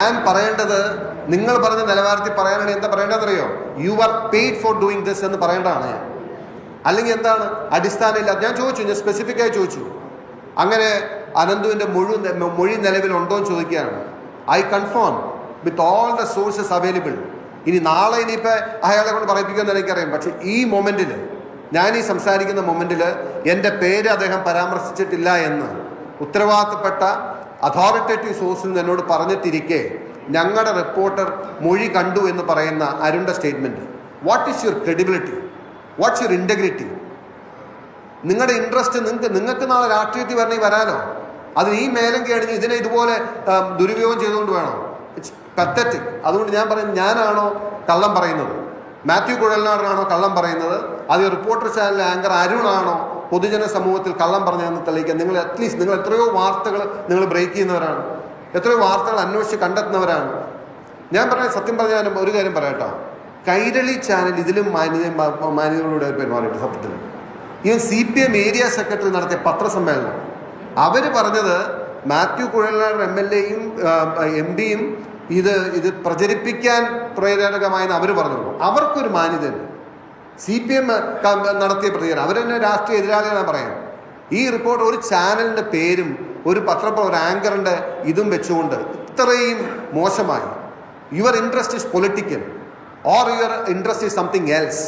ഞാൻ പറയേണ്ടത് നിങ്ങൾ പറഞ്ഞ നിലവാരത്തിൽ പറയാനാണ് എന്താ പറയേണ്ടതെന്നറിയോ? You are paid for doing this എന്ന് പറയേണ്ടതാണ് ഞാൻ. അല്ലെങ്കിൽ എന്താണ് അടിസ്ഥാനമില്ല? ഞാൻ ചോദിച്ചു, ഞാൻ സ്പെസിഫിക്കായി ചോദിച്ചു, അങ്ങനെ അനന്തുവിൻ്റെ മൊഴി നിലവിലുണ്ടോ എന്ന് ചോദിക്കുകയാണ്. I confirm with all the sources available. ഇനി നാളെ ഇനിയിപ്പോൾ അയാളെ കൊണ്ട് പറയിപ്പിക്കുമെന്ന് എനിക്കറിയാം. പക്ഷെ ഈ മൊമെന്റിൽ, ഞാൻ ഈ സംസാരിക്കുന്ന മൊമെന്റിൽ എൻ്റെ പേര് അദ്ദേഹം പരാമർശിച്ചിട്ടില്ല എന്ന് ഉത്തരവാദിത്തപ്പെട്ട അതോറിറ്റേറ്റീവ് സോഴ്സിൽ നിന്ന് എന്നോട് പറഞ്ഞിട്ടിരിക്കെ ഞങ്ങളുടെ റിപ്പോർട്ടർ മൊഴി കണ്ടു എന്ന് പറയുന്ന അരുണിൻ്റെ statement, what is your credibility? What's your integrity? നിങ്ങളുടെ ഇൻട്രസ്റ്റ് നിങ്ങൾക്ക് നാളെ രാഷ്ട്രീയത്തിൽ വരണമെങ്കിൽ വരാനോ? അത് ഈ മേലം കേണിഞ്ഞ് ഇതിനെ ഇതുപോലെ ദുരുപയോഗം ചെയ്തുകൊണ്ട് വേണോ? It's pathetic. അതുകൊണ്ട് ഞാൻ പറയുന്നത്, ഞാനാണോ കള്ളം പറയുന്നത്? മാത്യു കുഴൽനാടനാണോ കള്ളം പറയുന്നത്? അത് റിപ്പോർട്ടർ ചാനലിലെ ആങ്കർ അരുണാണോ പൊതുജന സമൂഹത്തിൽ കള്ളം പറഞ്ഞതെന്ന് തെളിയിക്കാൻ നിങ്ങൾ അറ്റ്ലീസ്റ്റ്, നിങ്ങൾ എത്രയോ വാർത്തകൾ നിങ്ങൾ ബ്രേക്ക് ചെയ്യുന്നവരാണ്, എത്രയോ വാർത്തകൾ അന്വേഷിച്ച് കണ്ടെത്തുന്നവരാണ്. ഞാൻ പറയാൻ സത്യം പറഞ്ഞാൽ ഒരു കാര്യം പറയട്ടോ, കൈരളി ചാനൽ ഇതിലും മാന്യതയോടെ പെരുമാറിയിട്ട് സത്യത്തിൽ. ഈ CPM ഏരിയ സെക്രട്ടറി നടത്തിയ പത്രസമ്മേളനം, അവർ പറഞ്ഞത് മാത്യു കുഴൽനാടൻ MLA-യും MP-യും ഇത് പ്രചരിപ്പിക്കാൻ പ്രേരകമായെന്ന് അവർ പറഞ്ഞുള്ളൂ. അവർക്കൊരു മാന്യതയുണ്ട്. CPM നടത്തിയ പ്രതികരണം, അവർ തന്നെ രാഷ്ട്രീയ എതിരാളികളാണ് പറയാം. ഈ റിപ്പോർട്ട് ഒരു ചാനലിൻ്റെ പേരും ഒരു ഒരു ആങ്കറിൻ്റെ ഇതും വെച്ചുകൊണ്ട് ഇത്രയും മോശമായി. Your interest is political or your interest is something else.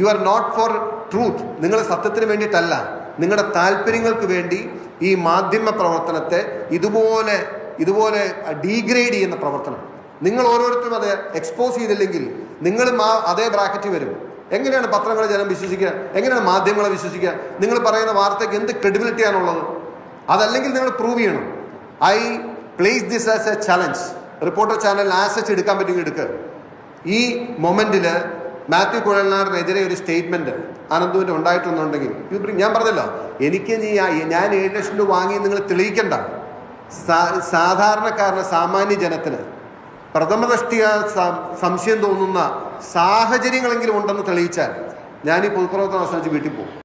You are not for truth. നിങ്ങൾ സത്യത്തിന് വേണ്ടിയിട്ടല്ല, നിങ്ങളുടെ താല്പര്യങ്ങൾക്ക് വേണ്ടി ഈ മാധ്യമ പ്രവർത്തനത്തെ ഇതുപോലെ ഡീഗ്രേഡ് ചെയ്യുന്ന പ്രവർത്തനം നിങ്ങൾ ഓരോരുത്തരും അത് എക്സ്പോസ് ചെയ്തില്ലെങ്കിൽ നിങ്ങളും അതേ ബ്രാക്കറ്റിൽ വരും. എങ്ങനെയാണ് പത്രങ്ങളെ ജനം വിശ്വസിക്കുക? എങ്ങനെയാണ് മാധ്യമങ്ങളെ വിശ്വസിക്കുക? നിങ്ങൾ പറയുന്ന വാർത്തയ്ക്ക് എന്ത് ക്രെഡിബിലിറ്റിയാണുള്ളത്? അതല്ലെങ്കിൽ നിങ്ങൾ പ്രൂവ് ചെയ്യണം. I place this as A challenge. Reporter ചാനലിൽ ആസച്ച് എടുക്കാൻ പറ്റുമെങ്കിൽ എടുക്കുക. ഈ മൊമെന്റിൽ മാത്യു കുഴൽനാടനെതിരെ ഒരു സ്റ്റേറ്റ്മെന്റ് അനന്തുവിൻ്റെ ഉണ്ടായിട്ടുണ്ടെങ്കിൽ ഞാൻ പറഞ്ഞല്ലോ, എനിക്ക് ഞാൻ 7 ലക്ഷം രൂപ വാങ്ങി നിങ്ങൾ തെളിയിക്കണ്ട. സാധാരണക്കാരന്, സാമാന്യ ജനത്തിന് പ്രഥമദൃഷ്ടിയ സംശയം തോന്നുന്ന സാഹചര്യങ്ങളെങ്കിലും ഉണ്ടെന്ന് തെളിയിച്ചാൽ ഞാൻ ഈ പൊതുപ്രവർത്തനം അവസാനിച്ച് വീട്ടിൽ പോകും.